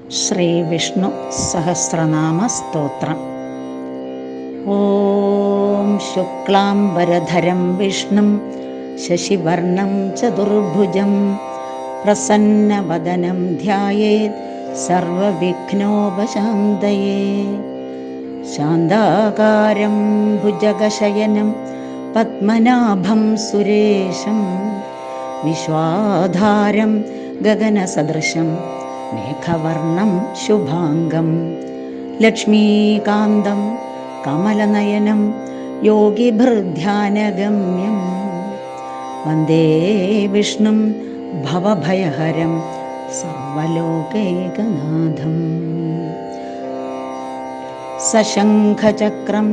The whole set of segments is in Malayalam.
ശ്രീ വിഷ്ണു സഹസ്രനാമ സ്തോത്രം. ഓം ശുക്ലാംബരധരം വിഷ്ണും ശശിവർണം ചതുർഭുജം പ്രസന്നവദനം ധ്യായേത് സർവവിഘ്നോപശാന്തയേ. ശാന്താകാരം ഭുജഗശയനം പത്മനാഭം സുരേശം വിശ്വാധാരം ഗഗനസദൃശം മേഘവർണം ശുഭാംഗം ലക്ഷ്മീകാന്തം കമലനയനം യോഗിഭിർധ്യാനഗമ്യം വന്ദേ വിഷ്ണും ഭവഭയഹരം സർവലോകൈകനാഥം. സശംഖചക്രം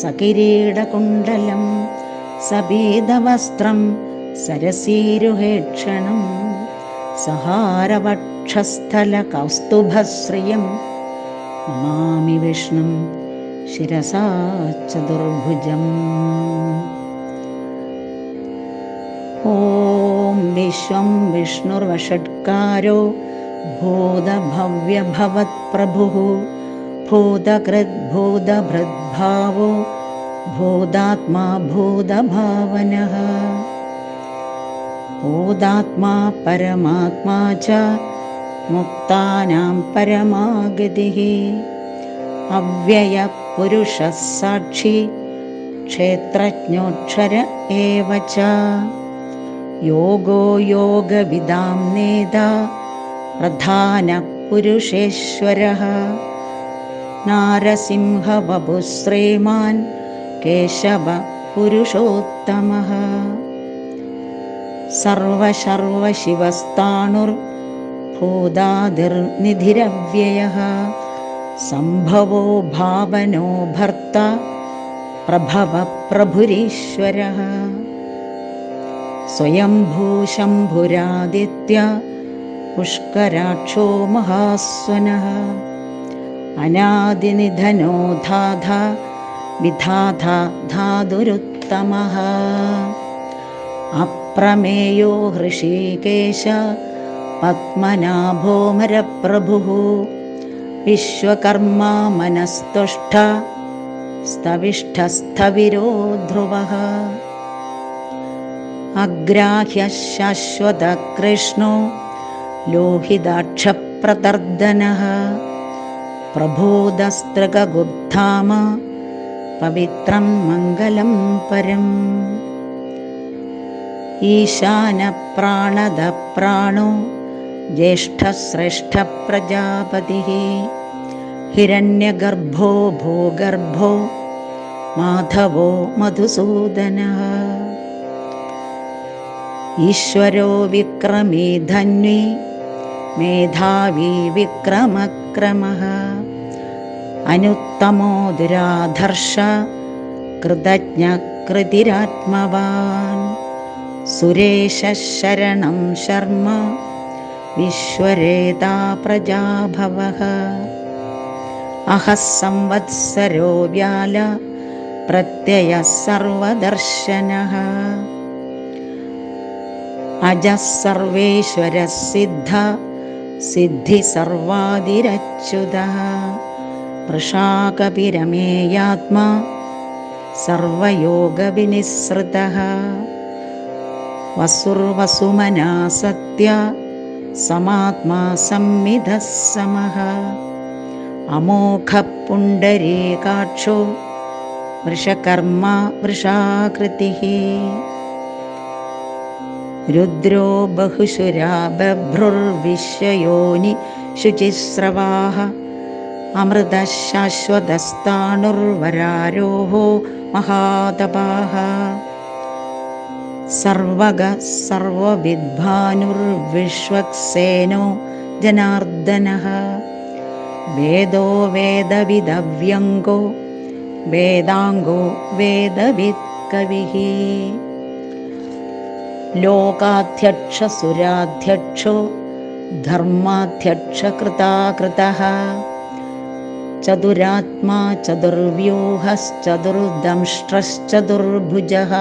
സകിരീടകുണ്ഡലം സപീതവസ്ത്രം സരസീരുഹേക്ഷണം സഹാരവക്ഷസ്ഥലകൗസ്തുഭശ്രിയം നമാമി വിഷ്ണും ശിരസാ ചതുർഭുജം. ഓം വിശ്വം വിഷ്ണുർവഷട്കാരോ ഭൂതഭവ്യഭവത്പ്രഭുഃ ഭൂതകൃദ്ഭൂതഭൃദ്ഭാവോ ഭൂതാത്മാ ഭൂതഭാവനഃ ഭൂതാത്മാ പരമാത്മാ ച മുക്താനാം പരമാഗതിഃ അവ്യയഃ പുരുഷഃ സാക്ഷി ക്ഷേത്രജ്ഞോക്ഷര ഏവ ച യോഗോ യോഗവിദാം നേതാ പ്രധാനഃ പുരുഷേശ്വരഃ നാരസിംഹവപുഃ ശ്രീമാൻ കേശവഃ പുരുഷോത്തമഃ സർവശർവശിവസ്ഥാണുർഭൂതാദിർനിധിരവ്യയഃ സംഭവോ ഭാവനോ ഭർത്ത പ്രഭവ പ്രഭുരീശ്വരഃ സ്വയംഭൂ ശംഭുരാദിത്യ പുഷ്കരാക്ഷോ മഹാസ്വനഃ അനാദിനിധനോ ധാധ വിധാധ ധാതുരുത്തമഃ അപ്രമേയോ ഹൃഷീകേശ പത്മനാഭോമരപ്രഭുഃ വിശ്വകർമാ മനസ്തുഷ്ട സ്തവിഷ്ഠസ്ഥവിരോ ധ്രുവഃ അഗ്രാഹ്യഃ ശാശ്വതഃ കൃഷ്ണോ ലോഹിതാക്ഷപ്രതർദനഃ പ്രഭൂതസ്തൃഗുബ്ധാമ പവിത്രം മംഗലം പരം ഈശാനപ്രാണദ പ്രാണോ ജ്യേഷ്ഠശ്രേഷ്ഠ പ്രജാപതിഃ ഹിരണ്യഗർഭോ ഭൂഗർഭോ മാധവോ മധുസൂദനഃ ഈശ്വരോ വിക്രമീ ധന്വി മേധാവി വിക്രമക്രമഃ അനുത്തമോ ദുരാധർഷ കൃതജ്ഞ കൃതിരാത്മവാൻ സുരേശഃ ശരണം ശർമ്മ വിശ്വരേതാ പ്രജാഭവഃ അഹഃ സംവത്സരോ വ്യാല പ്രത്യയഃ സർവദർശനഃ അജഃ സർവേശ്വരഃ സിദ്ധ സിദ്ധി സർവാദിരച്യുതഃ വൃഷാകപിരമേയാത്മാ സർവയോഗവിനിസൃതഃ വസുർവസുമനാ സത്യ സമാത്മാ സംവിദഃ സമഃ അമോഘഃ പുണ്ഡരീകാക്ഷോ വൃഷകർമാ വൃഷാകൃതിഃ രുദ്രോ ബഹുശുരാ ബഭ്രുർവിശ്വയോനി ശുചിസ്രവാഃ അമൃതഃ ശാശ്വതസ്ഥാണുർവരാരോഹോ മഹാതപാഃ സർവഗഃ സർവവിദ്ഭാനുർവിശ്വക്സേനോ ജനാർദ്ദനഃ വേദോ വേദവിദവ്യംഗോ വേദാംഗോ വേദവിദ് കവിഃ ലോകാധ്യക്ഷ സുരാധ്യക്ഷോ ധർമാധ്യക്ഷ കൃതാകൃതഃ ചതുരാത്മാ ചതുർവ്യൂഹശ്ചതുർദംഷ്ട്രശ്ചതുർഭുജഃ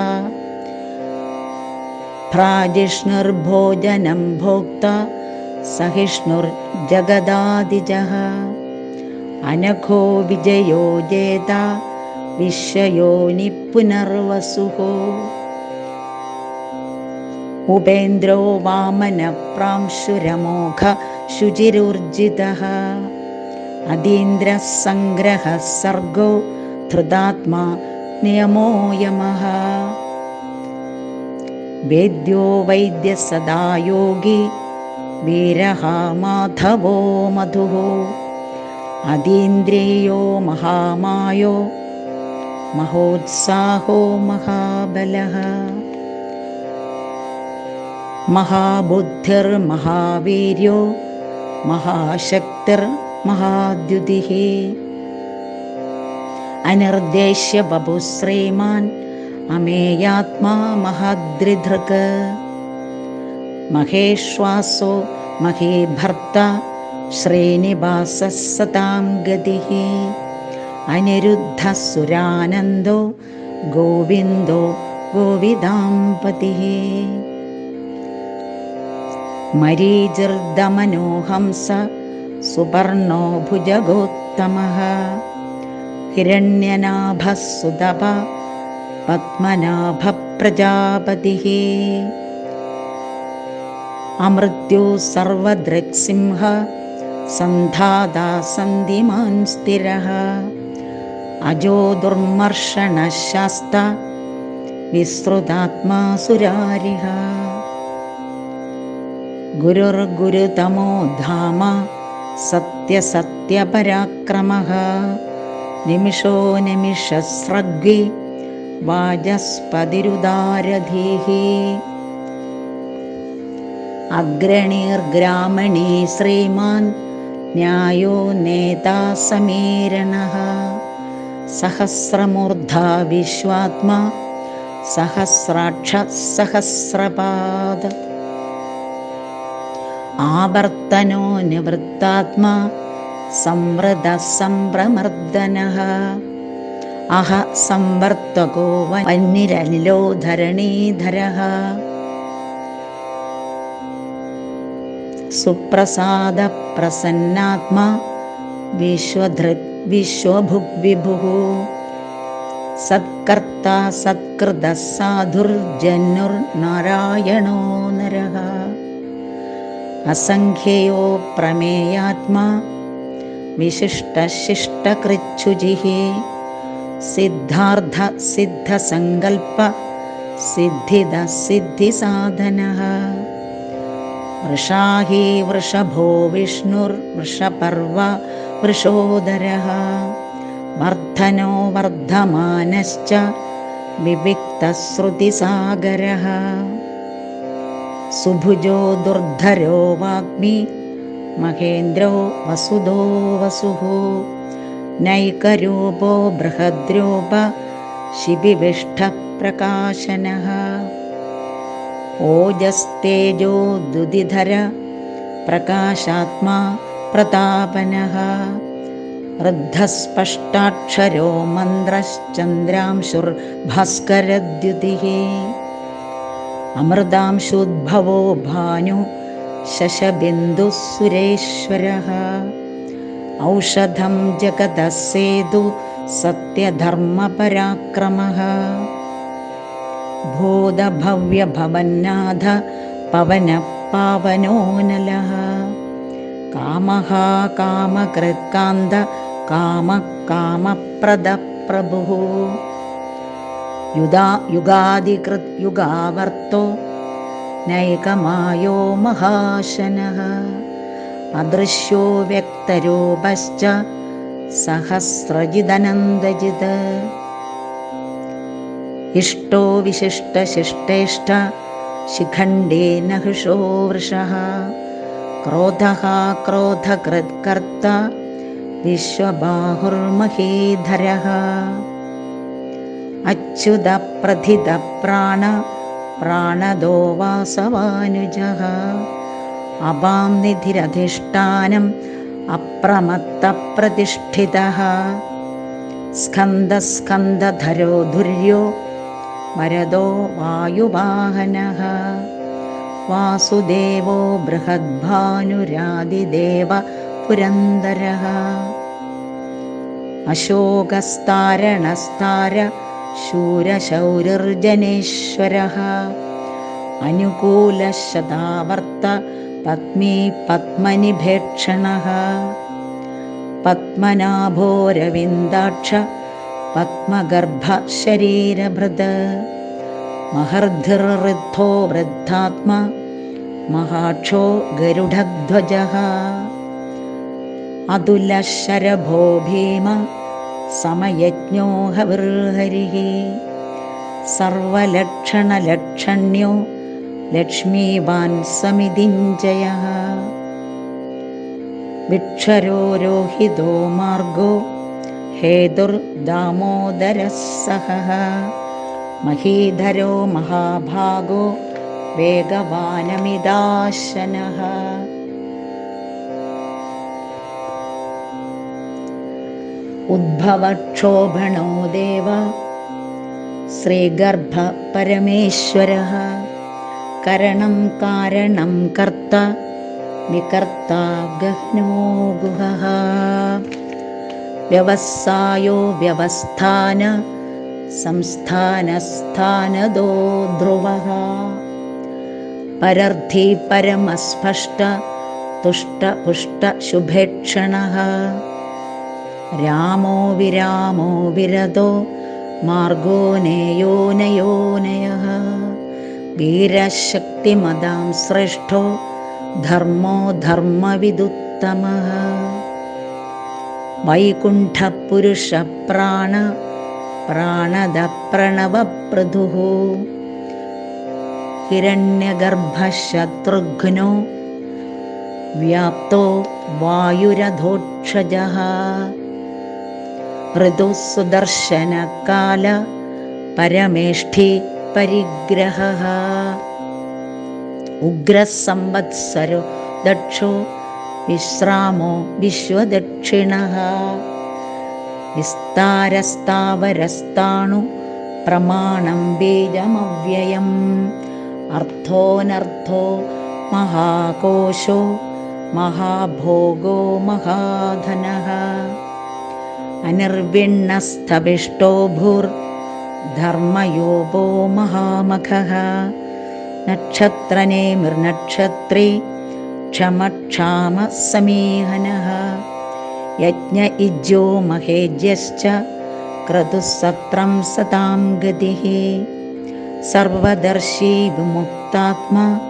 ഭ്രാജിഷ്ണുർഭോജനം ഭോക്ത സഹിഷ്ണുർജഗദാദിജഃ അനഘോ വിജയോ ജേത വിശ്വയോനി പുനർവസുഃ ഉപേന്ദ്രോ വാമന പ്രാംശുരമോഘ ശുചിരുർജിതഃ അതീന്ദ്രസംഗ്രഹ സർഗോ ധൃതാത്മാ നിയമോ യമഃ വേദ്യോ വൈദ്യ സദാ യോഗി വീരഃ മാധവോ മധുഃ അതീന്ദ്രിയോ മഹാമായോ മഹോത്സാഹോ മഹാബലഃ മഹാബുദ്ധിർമഹാവീര്യോ മഹാശക്തിർമഹാദ്യുതിഃ അനിർദ്ദേശ്യ ബഭുശ്രീമാൻ അമേയാത്മാ മഹാദ്രിധൃക് മഹേശ്വാസോ മഹീഭർത്ത ശ്രീനിവാസഃ സതാം ഗതിഃ അനിരുദ്ധസുരാനന്ദോ ഗോവിന്ദോ ഗോവിദാംപതിഃ മരീചിർദമനോ ഹംസ സുപർണോ ഭുജഗോത്തമഃ ഹിരണ്യനാഭഃ സുതപ പത്മനാഭഃ പ്രജാപതിഃ അമൃത്യോ സർവദൃക്സിംഹ സന്ധാതാ സന്ധിമാൻ സ്ഥിരഃ അജോ ദുർമർഷണശാസ്ത വിസ്തൃതാത്മാ സുരാരിഃ ഗുരുർഗുരുതമോ ധാമ സത്യസത്യപരാക്രമഃ നിമിഷോ നിമിഷസ്രഗ്വി വാചസ്പതിരുദാരധീഃ അഗ്രണീർഗ്രാമണീ ശ്രീമാൻ ന്യായോ നേതാ സമീരണഃ സഹസ്രമൂർധാ വിശ്വാത്മാ സഹസ്രാക്ഷ സഹസ്രപാദ ആവർത്തനോ നിവൃത്താത്മാ സംവൃത സംഭ്രമർദ്ദനഃ അഹ സംവർത്തകോ വന്നിരനിലോ ധരണീധരഃ സുപ്രസാദ പ്രസന്നാത്മാ വിശ്വധൃക് വിശ്വഭുഗ് വിഭുഃ സത്കർത്താ സത്കൃത സാധുർജന്നുർനാരായണോ നരഃ അസംഖ്യയോ പ്രമേയാത്മാ വിശിഷ്ടശിഷ്ടകൃച്ഛുചിഃ സിദ്ധാർത്ഥ സിദ്ധസങ്കൽപ്പ സിദ്ധിദ സിദ്ധിസാധനഃ വൃഷാഹി വൃഷഭോ വിഷ്ണുർവൃഷപർവ വൃഷോദരഃ വർദ്ധനോ വർദ്ധമാനശ്ച വിവിക്തശ്രുതിസാഗരഃ സുഭുജോ ദുർധരോ വാഗ്മി മഹേന്ദ്രോ വസുദോ വസുഃ നൈകരൂപോ ബൃഹദ്രൂപ ശിബിവിഷ്ടപ്രകാശനഃ ഓജസ്തേജോ ദുദിധര പ്രകാശാത്മാ പ്രതാപനഃ ഋദ്ധസ്പഷ്ടാക്ഷരോ മന്ത്രശ്ചന്ദ്രാംശുർഭാസ്കരദ്യുതിഃ അമൃതാംശോദ്ഭവോ ഭാനു ശശബിന്ദുഃ സുരേശ്വരഃ ഔഷധം ജഗതഃ സേതു സത്യധർമ്മപരാക്രമഃ ഭൂതഭവ്യഭവന്നാഥ പവനഃ പാവനോനലഃ കാമഃ കാമകൃത്കാന്ത കാമഃ കാമപ്രദഃ പ്രഭുഃ യുഗാദികൃത് യുഗാവർത്തോ നൈകമായോ മഹാശനഃ അദൃശ്യോ വ്യക്തരൂപശ്ച സഹസ്രജിദനന്ദജിത് ഇഷ്ടോ വിശിഷ്ടശിഷ്ടേഷ്ട ശിഖണ്ഡേന ഹൃഷോ വൃഷഃ ക്രോധഃ ക്രോധകൃത്കർത്ത വിശ്വബാഹുർമഹീധരഃ അച്യുത പ്രഥിത പ്രാണ പ്രാണദോ വാസവാനുജഃ അപാം നിധിരധിഷ്ഠാനം അപ്രമത്തപ്രതിഷ്ഠിതഃ സ്കന്ദസ്കന്ദധരോ ധുര്യോ വരദോ വായുവാഹനഃ വാസുദേവോ ബൃഹദ്ഭാനുരാതിദേവ പുരന്ദരഃ. അശോകസ്താരണസ്താര ശൂരശൗരിർജനേശ്വരഃ. അനുകൂലശതാവർത്ത പത്മീ പത്മനിഭേക്ഷണഃ. പത്മനാഭോരവിന്ദാക്ഷ പത്മഗർഭ ശരീരഭൃത്. മഹർധിർഋദ്ധോ വൃദ്ധാത്മാ മഹാക്ഷോ ഗരുഡധ്വജഃ. അതുലശരഭോ ഭീമ സമയജ്ഞോ ഹവിർഹരിഃ. സർവലക്ഷണലക്ഷണ്യോ ലക്ഷ്മീവാൻ സമിതിഞ്ജയഃ. വിക്ഷരോരോഹിതോ മാർഗോ ഹേതുർദാമോദരഃ സഹഃ. മഹീധരോ മഹാഭാഗോ വേഗവാനമിതാശനഃ. ഉദ്ഭവക്ഷോഭണോ ദേവ ശ്രീഗർഭ പരമേശ്വരഃ. കരണം കാരണം കർത്ത വികർത്ത ഗഹ്നോ ഗുഹഃ. വ്യവസായോ വ്യവസ്ഥാന സംസ്ഥാനസ്ഥാനദോ ധ്രുവഃ. പരർത്ഥി പരമസ്പഷ്ട തുഷ്ട പുഷ്ട ശുഭേക്ഷണഃ. രാമോ വിരാമോ വിരതോ മാർഗോ നേയോ നയോനയഃ. വീരശക്തിമതാം ശ്രേഷ്ഠോ ധർമ്മോ ധർമ്മവിദുത്തമഃ. വൈകുണ്ഠപുരുഷ പ്രാണ പ്രാണദ പ്രണവപ്രദുഃ. ഹിരണ്യഗർഭശത്രുഘ്നോ വ്യാപ്തോ വായുരഥോക്ഷജഃ. ഋതുസുദർശനകാല പരമേഷ്ഠി പരിഗ്രഹഃ. ഉഗ്രസംവത്സരോ ദക്ഷോ വിശ്രാമോ വിശ്വദക്ഷിണഃ. വിസ്താരസ്ഥാവരസ്ഥാണു പ്രമാണം ബീജമവ്യയം. അർത്ഥോനർത്ഥോ മഹാകോശോ മഹാഭോഗോ മഹാധനഃ. അനിർവിണ്ണസ്ഥവിഷ്ടോ ഭൂർധർമ്മയോപോ മഹാമഖഃ. നക്ഷത്രനേമിർനക്ഷത്രേ ക്ഷമക്ഷാമ സമീഹനഃ. യജ്ഞ ഇജ്ജോ മഹേജ്യശ്ച ക്രതുസത്രം സതാം ഗതിഃ. സർവദർശി വിമുക്താത്മാ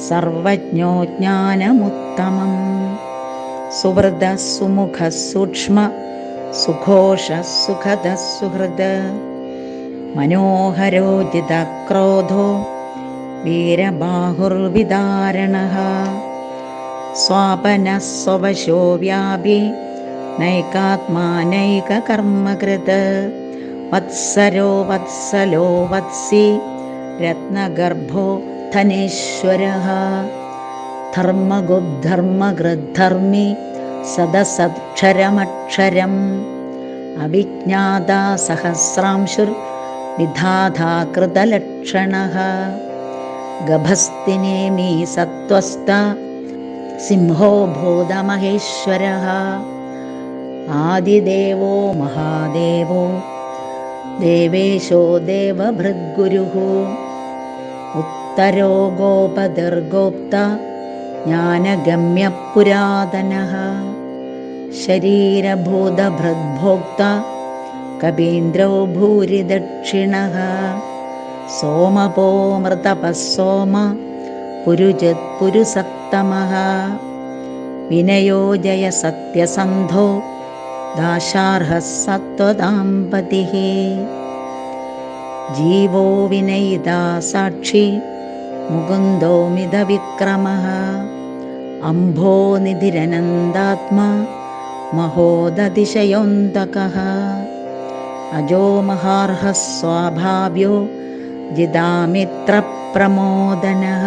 സർവജ്ഞോ ജ്ഞാനമുത്തമം. സുവൃത സുമുഖ സൂക്ഷ്മ സുഘോഷ സുഖദ സുഹൃദ്. മനോഹരോജിതക്രോധോ വീരബാഹുർവിദാരണഃ. സ്വാപനഃ സ്വവശോ വ്യാപി നൈകാത്മാനൈകകർമ്മകൃത്. വത്സരോ വത്സലോ വത്സി രത്നഗർഭോ ധനേശ്വരഃ. ധർമ്മഗുബ്ധർമ്മകൃദ്ധർമ്മി സദസക്ഷരമക്ഷരം. അവിജ്ഞാതാ സഹസ്രാംശുർ വിധാതാ കൃതലക്ഷണഃ. ഗഭസ്തിനേമി സത്വസ്ഥ സിംഹോ ഭൂതമഹേശ്വരഃ. ആദിദേവോ മഹാദേവോ ദേവേശോ ദേവഭൃദ്ഗുരുഃ. ഉത്തരോ ഗോപതിർഗോപ്ത ജ്ഞാനഗമ്യ പുരാതനഃ. ശരീരഭൂതഭൃദ്ഭോക്ത കപീന്ദ്രോ ഭൂരിദക്ഷിണഃ. സോമപോമൃതപസ്സോമ പുരുജിത് പുരുസത്തമഃ. വിനയോ ജയ സത്യസന്ധോ ദാശാർഹഃ സത്വതാംപതിഃ. ജീവോ വിനയിതാ സാക്ഷി മുകുന്ദോ മിതവിക്രമഃ. അംഭോ നിധിരനന്ദാത്മാ മഹോദതിശയോന്തകഃ. അജോ മഹാർഹഃ സ്വാഭാവ്യോ ജിതാമിത്രപ്രമോദനഃ.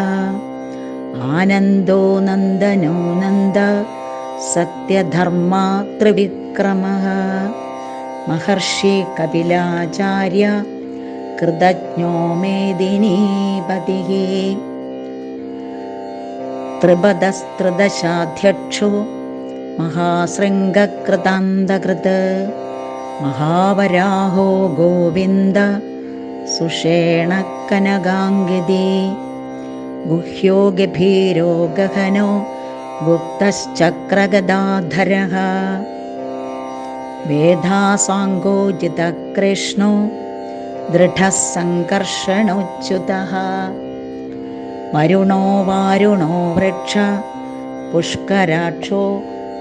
ആനന്ദോ നന്ദനോ നന്ദ സത്യധർമാ ത്രിവിക്രമഃ. മഹർഷി കപിലാചാര്യ കൃതജ്ഞോ മേദിനീപതിഃ. ത്രിപദസ്ത്രിദശാധ്യക്ഷോ മഹാശൃംഗകൃതാന്തകൃത് മഹാവരാഹോ ഗോവിന്ദ സുഷേണകനകാംഗിതി ഗുഹ്യോ ഗഭീരോ ഗഹനോ ഗുപ്തശ്ചക്രഗദാധരഃ വേദാസാങ്കോജിതകൃഷ്ണോ ദൃഢഃ സംകർഷണോച്യുതഃ വരുണോ വാരുണോ വൃക്ഷ പുഷ്കരാക്ഷോ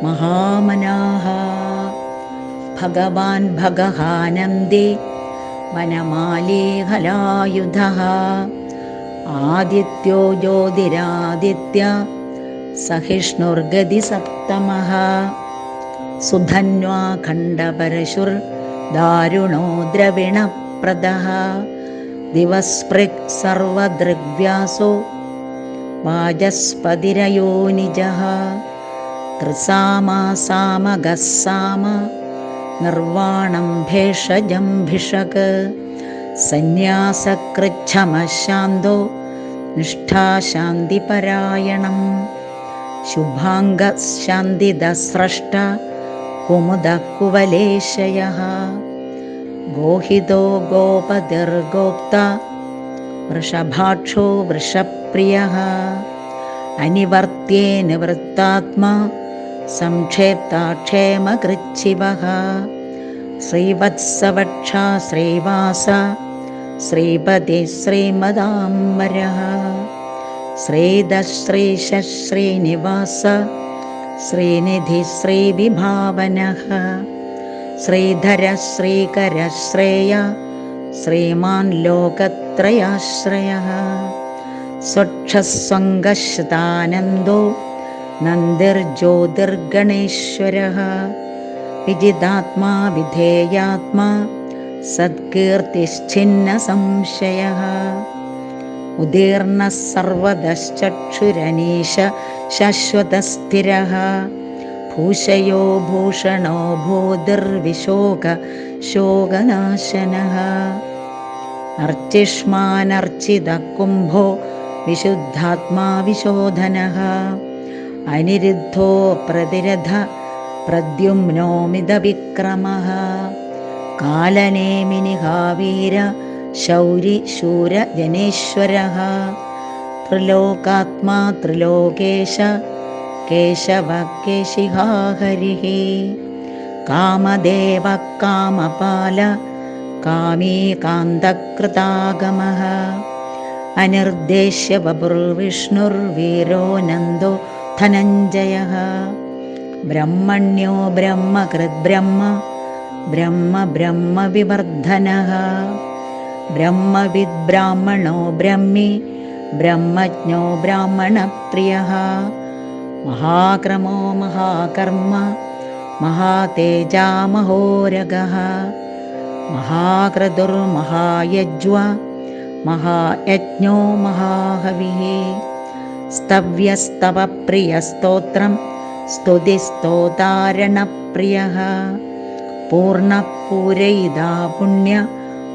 മഹാമനാഃ ഭഗവാൻ ഭഗഹാനന്ദി വനമാലീ ഹലായുധഃ ആദിത്യോ ജ്യോതിരാദിത്യ സഹിഷ്ണുർഗതി സപ്തമഃ സുധന്വാ ഖണ്ഡപരശുർദാരുണോ ദ്രവിണപ്രദഃ ദിവസ്പൃക് സർവദൃഗ്വ്യാസോ വാചസ്പതിരയോനിജഃ ത്രിസാമാസാമഗഃ സാമ നിർവാണം ഭേഷജം ഭിഷക് സന്യാസകൃച്ഛമശാന്തോ നിഷ്ഠാശാന്തിപരായണം ശുഭാംഗശാന്തിദസ്രഷ്ട കുമുദകുവലേശയഃ ഗോഹിതോ ഗോപതിർഗോപ്ത വൃഷഭാക്ഷോ വൃഷപ്രിയഃ അനിവർത്യേ നിവൃത്താത്മാ സംക്ഷേപ്താക്ഷേമകൃച്ഛിവഃ ശ്രീവത്സവക്ഷാ ശ്രീവാസ ശ്രീപതി ശ്രീമദാംബരഃ ശ്രീധശ്രീശ ശ്രീനിവാസ ശ്രീനിധി ശ്രീവിഭാവനഃ ശ്രീധര ശ്രീകര ശ്രേയ ശ്രീമാൻ ലോകത്രയാശ്രയഃ സ്വക്ഷസ്വംഗശ്താനന്ദോ നന്ദിർജ്യോതിർഗണേശ്വരഃ വിജിതാത്മാ വിധേയാത്മാ സത്കീർത്തിശ്ചിന്ന സംശയഃ ഉദീർണഃ സർവദശ്ചക്ഷുരനീശ ശശ്വതസ്ഥിരഃ ഭൂഷയോ ഭൂഷണോ ഭൂതിർവിശോക ശോകനാശനഃ അർച്ചിഷ്മാനർച്ചിതകുംഭോ വിശുദ്ധാത്മാ വിശോധനഃ അനിരുദ്ധോ പ്രതിരഥ പ്രദ്യുമ്നോമിതവിക്രമഃ കാലനേമിനിഹാവീര ശൗരി ശൂര ജനേശ്വരഃ ത്രിലോകാത്മാ ത്രിലോകേശ കേശവ കേശിഹാ ഹരിഃ കാമദേവ കാമപാല കാമീ കാന്തകൃതാഗമഃ അനിർദ്ദേശ്യ വപുർവിഷ്ണുർവീരോ നന്ദോ ധനഞ്ജയഃ ബ്രഹ്മണ്യോ ബ്രഹ്മകൃത് ബ്രഹ്മ ബ്രഹ്മ ബ്രഹ്മവിവർദ്ധനഃ ബ്രഹ്മവിദ് ബ്രാഹ്മണോ ബ്രഹ്മി ബ്രഹ്മജ്ഞോ ബ്രാഹ്മണപ്രിയഃ മഹാക്രമോ മഹാകർമ്മ മഹാതേജാ മഹോരഗഃ മഹാക്രതുർമഹായജ്വ മഹായജ്ഞോ മഹാഹവിഃ സ്തവ്യസ്തവ പ്രിയസ്തോത്രം സ്തുതിസ്തോതാരണപ്രിയഃ പൂർണ്ണപൂരയിതാ പുണ്യ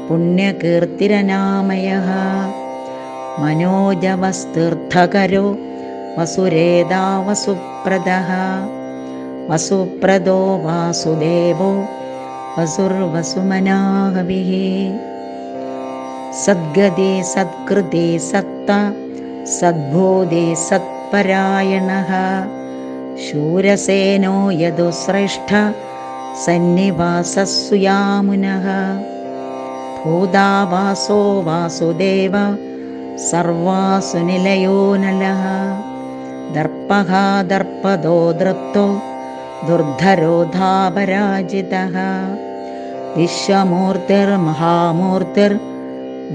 പുണ്യകീർത്തിരനാമയഃ മനോജവസ്തീർത്ഥകരോ വസുരേദാ വസുപ്രദഃ വസുപ്രദോ വാസുദേവോ വസുർവസുമനാഹവിഃ സദ്ഗതി സത്കൃതി സത്ത സദ്ബോധി സത്പരായണഃ ശൂരസേനോ യദുശ്രേഷ്ഠ സന്നിവാസസ്സുയാമുനഃ ഭൂതാവാസോ വാസുദേവ സർവാസുനിലയോ നലഃ ദർപ്പഃ ദർപ്പദോ ദൃപ്തോ ദുർധരോധാപരാജിതഃ വിശ്വമൂർത്തിർമഹാമൂർത്തിർ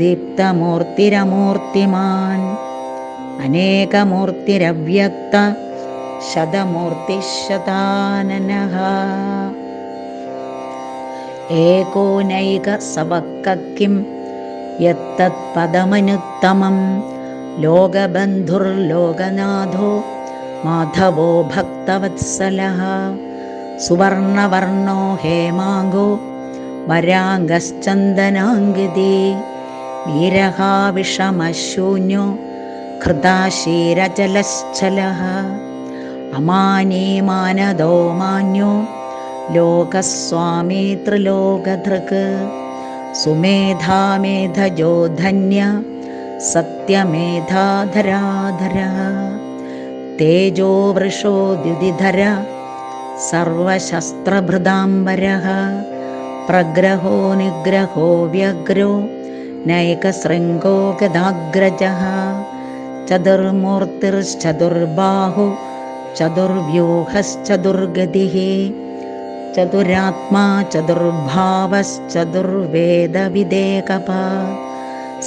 ദീപ്തമൂർത്തിരമൂർത്തിമാൻ അനേകമൂർത്തിരവ്യക്ത ശതമൂർത്തിശതാനനഃ ഏകോനൈകസവക്കിം യത്തത്പദമനുത്തമം ലോകബന്ധുർലോകനാഥോ മാധവോ ഭക്തവത്സലഃ സുവർണവർണോ ഹേമാംഗോ വരാംഗശ്ചന്ദനാംഗിതി വീരഃ വിഷമശൂന്യോ ഹൃദാശീരജലശ്ചലഃ അമാനീ മാനദോ മാന്യോ ലോകസ്വാമി ത്രിലോകധൃക് സുമേധാ മേധജോ ധന്യ സത്യമേധാധരാധരഃ തേജോ വൃഷോ ദ്യുതിധര സർവശസ്ത്രഭൃതാംബരഃ പ്രഗ്രഹോ നിഗ്രഹോ വ്യഗ്രോ നൈകശൃംഗോ ഗദാഗ്രജഃ ചതുർമൂർത്തിർചതുർബാഹു ചതുർവ്യൂഹശ്ചതുർഗതിഃ ചതുരാത്മാ ചതുർഭാവശ്ചതുർവേദവിദേകപാ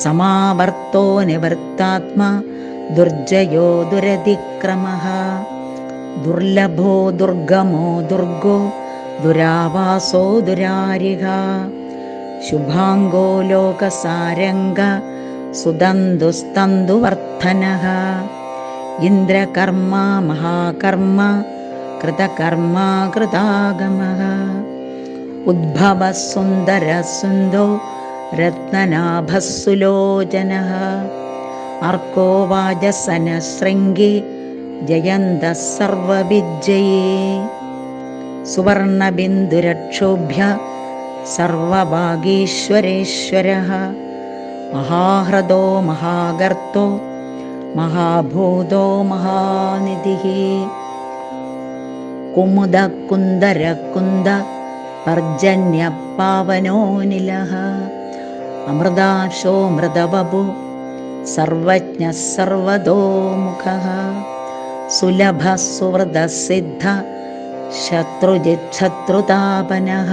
സമാവർത്തോ നിവർത്താത്മാ ദുർജയോ ദുരതിക്രമഃ ദുർലഭോ ദുർഗമോ ദുർഗോ ദുരാവാസോ ദുരാരിഹ ശുഭാംഗോ ലോകസാരംഗ സുദന്തുസ്തന്തുവർദ്ധനഃ ഇന്ദ്രകർമ്മ മഹാകർമ്മ കൃതകർമ്മ കൃതാഗമഃ ഉദ്ഭവഃ സുന്ദരഃ സുന്ദോ രത്നനാഭഃ സുലോചനഃ അർക്കോ വാജസനഃ ശൃംഗി ജയന്തഃ സർവവിജ്ജയേ സുവർണബിന്ദുരക്ഷോഭ്യ സർവഭാഗീശ്വരേശ്വരഃ മഹാഹൃദോ മഹാഗർത്തോ മഹാഭൂതോ മഹാനിധിഃ കുമുദകുന്ദരകുന്ദ പർജന്യപാവനോനിലഃ അമൃതാശോ മൃതവപു സർവജ്ഞഃ സർവതോമുഖഃ സുലഭഃ സുവൃതസിദ്ധ ശത്രുജിത് ശത്രുതാപനഃ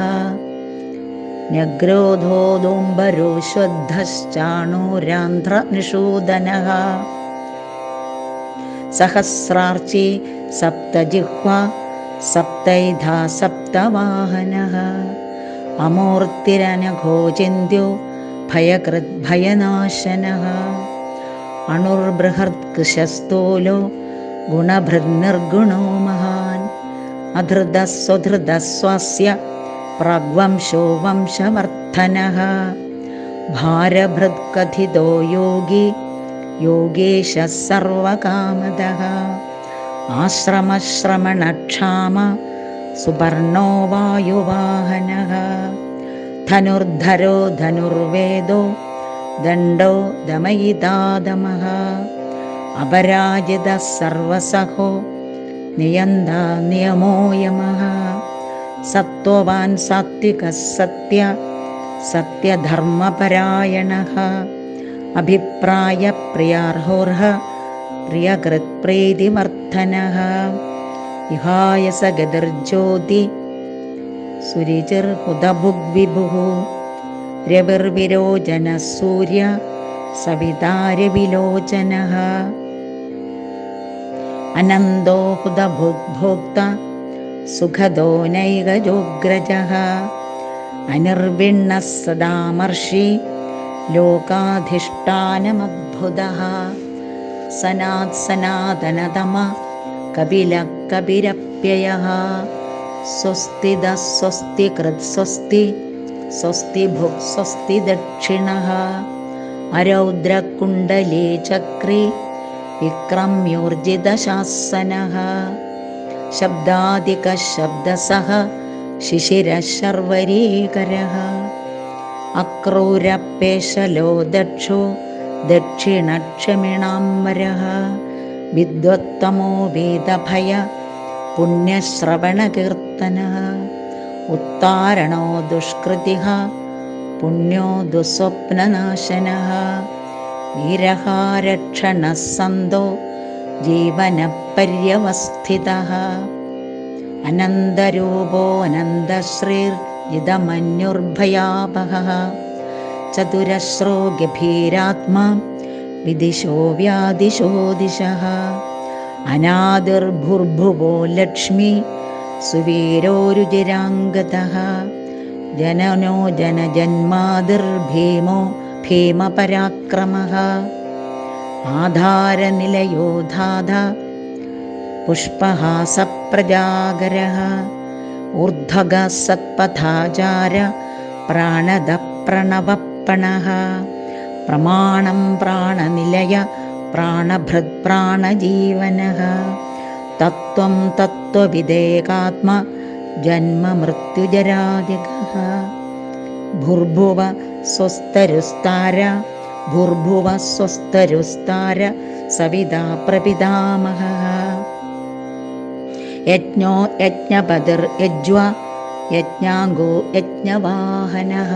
ന്യഗ്രോധോദുംബരോ ശ്വദ്ധശ്ചാണൂരാന്ധ്രനിഷൂദനഃ സഹസ്രാർച്ചി സപ്തജിഹ്വ സപ്തൈധാ സപ്തവാഹനഃ അമൂർത്തിരനഘോ ചിന്ത്യോ ഭയകൃത് ഭയനാശനഃ അണുർബൃഹത് കൃശസ്ഥൂലോ ഗുണഭൃന്നർഗുണോ മഹാൻ അധൃതസ്വധൃതസ്വാസ്യ പ്രാഗ്വംശോ വംശവർദ്ധനഃ ഭാരഭൃത് കഥിതോ യോഗി യോഗേശഃ സർവകാമദഃ ആശ്രമശ്രമണക്ഷാമ സുപർണോ വായുവാഹനഃ ധനുർധരോ ധനുർവേദോ ദണ്ഡോ ദമയിതാദമഃ അപരാജിതഃ സർവസഹോ നിയന്ത നിയമോ യമഃ സത്വവാൻ സാത്വികഃ സത്യ സത്യധർമ്മപരായണഃ അഭിപ്രായ പ്രിയാർഹോർഹ പ്രിയകൃത് പ്രീതിവർദ്ധനഃ ഇഹായസ ഗതിർജ്യോതി സുരിചിർഹുതഭുഗ്വിഭുഃ രവിർവിരോചനഃ സൂര്യ സവിതാരവിലോചനഃ അനന്തോ ഹുതഭുഗ്ഭോക്ത സുഖദോ നൈകജോഗ്രജഃ അനിർവിണ്ണഃ സദാമർഷി ലോകാധിഷ്ഠാനമദ്ഭുതഃ സനാത് സനാതനതമ കപിലഃ കപിരപ്യയഃ സ്വസ്തിദഃ സ്വസ്തികൃത് സ്വസ്തി സ്വസ്തിഭുക് സ്വസ്തി ദക്ഷിണഃ അരൗദ്രകുണ്ഡലേ ചക്രി വിക്രമ്യോർജിതശാസനഃ ശബ്ദാദികഃ ശബ്ദസഃ ശിശിരഃ ശർവരീകരഃ അക്രൂരപേശലോ ദക്ഷോ ദക്ഷിണക്ഷമിണാംബരഃ വിദ്വത്തമോ വേദഭയ പുണ്യശ്രവണകീർത്തനഃ ഉത്താരണോ ദുഷ്കൃതിഃ പുണ്യോ ദുസ്വപ്നനാശനഃ വീരഹാരക്ഷണഃ സന്തോ ജീവനപര്യവസ്ഥിതഃ അനന്തരൂപോ അനന്തശ്രീർജിതമന്യുർഭയാപഹഃ ചതുരശ്രോ ഗഭീരാത്മാ വിദിശോ വ്യാദിശോ ദിശഃ അനാദിർഭുർഭുവോ ലക്ഷ്മി സുവീരോരുചിരാംഗതഃ ജനനോ ജനജന്മാതിർഭീമോ ഭീമപരാക്രമഃ ആധാരനിലയോ ധാത പുഷ്പഹാസപ്രജാഗരഃ ഊർധ്വഗഃ സത്പഥാചാര പ്രാണദ പ്രണവപ്പണഃ പ്രമാണം പ്രാണനിലയ പ്രാണഭൃത് പ്രാണജീവനഃ തത്വം തത്വവിദേകാത്മ ജന്മമൃത്യുജരാദികഃ ഭൂർഭുവ സ്വസ്തരുസ്താര ഭൂർഭുവ സ്വസ്തരുസ്താര സവിതാ പ്രപിതാമഹഃ യജ്ഞോ യജ്ഞപതിർ യജ്വ യജ്ഞാംഗോ യജ്ഞവാഹനഃ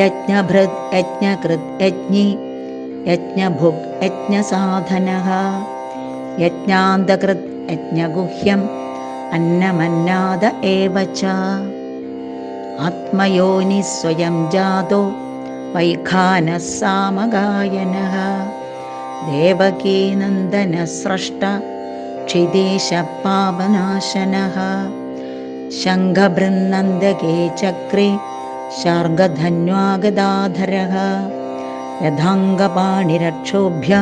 യജ്ഞഭൃത് യജ്ഞകൃത് യജ്ഞി യജ്ഞഭുഗ് യജ്ഞസാധനഃ യജ്ഞാന്തകൃത് യജ്ഞഗുഹ്യം അന്നമന്നാദ ഏവ ച ആത്മയോനി സ്വയം ജാതോ വൈഖാനഃ സാമഗായനഃ ദേവകീനന്ദനസ്രഷ്ട ക്ഷിതീശപാപനാശനഃ ശംഖഭൃന്നന്ദകേ ചക്രേ ശാർഗധന്വാഗദാധരഃ യഥാംഗപാണിരക്ഷോഭ്യ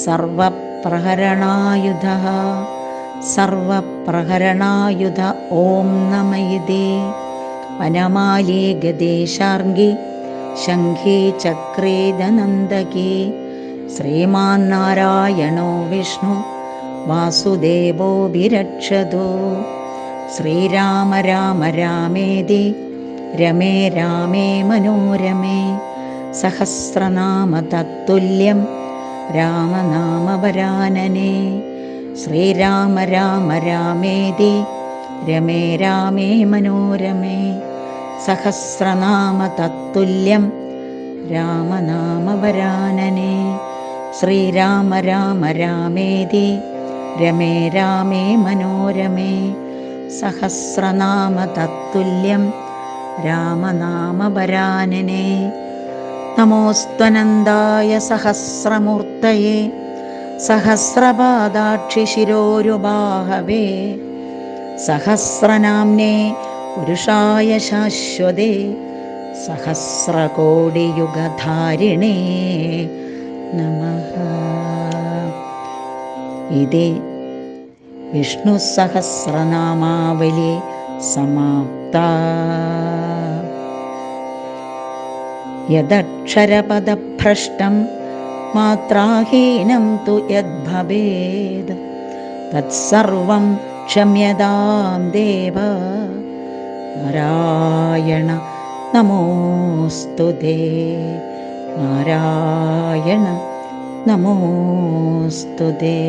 സർവപ്രഹരണായുധഃ സർവപ്രഹരണായുധ ഓം നമയിതേ വനമാലീ ഗദേശാർഗി ശംഖേ ചക്രേ ദനന്ദകേ ശ്രീമാൻ നാരായണോ വിഷ്ണു വാസുദേവോഭിരക്ഷതു ശ്രീരാമ രാമ രാമേതി രമേ രാമേ മനോരമേ സഹസ്രനാമ തത്തുല്യം രാമനാമവരാനനേ ശ്രീരാമ രാമ രാമേതി രമേ രാമേ മനോരമേ സഹസ്രനാമ തത്തുല്യം രാമനാമവരാനനേ ശ്രീരാമ രാമ രാമേതി രമേ രാമേ മനോരമേ സഹസ്രനാമ തത്തുല്യം രാമനാമവരാനനേ നമോസ്ത്വനന്തായ സഹസ്രമൂർത്തയേ സഹസ്രപാദാക്ഷി ശിരോരുബാഹവേ സഹസ്രനാമ്നേ പുരുഷായ ശാശ്വതേ സഹസ്രകോടിയുഗധാരിണേ നമഃ. ഇതി വിഷ്ണു സഹസ്രനാമാവലി സമാപ്ത. യദക്ഷരപദഭ്രഷ്ടം മാത്രാഹീനം തു യദ്ഭവേത് തത്സർവം ക്ഷമ്യതാം ദേവ. നാരായണ നമോസ്തുതേ. നാരായണ നമോസ്തുതേ.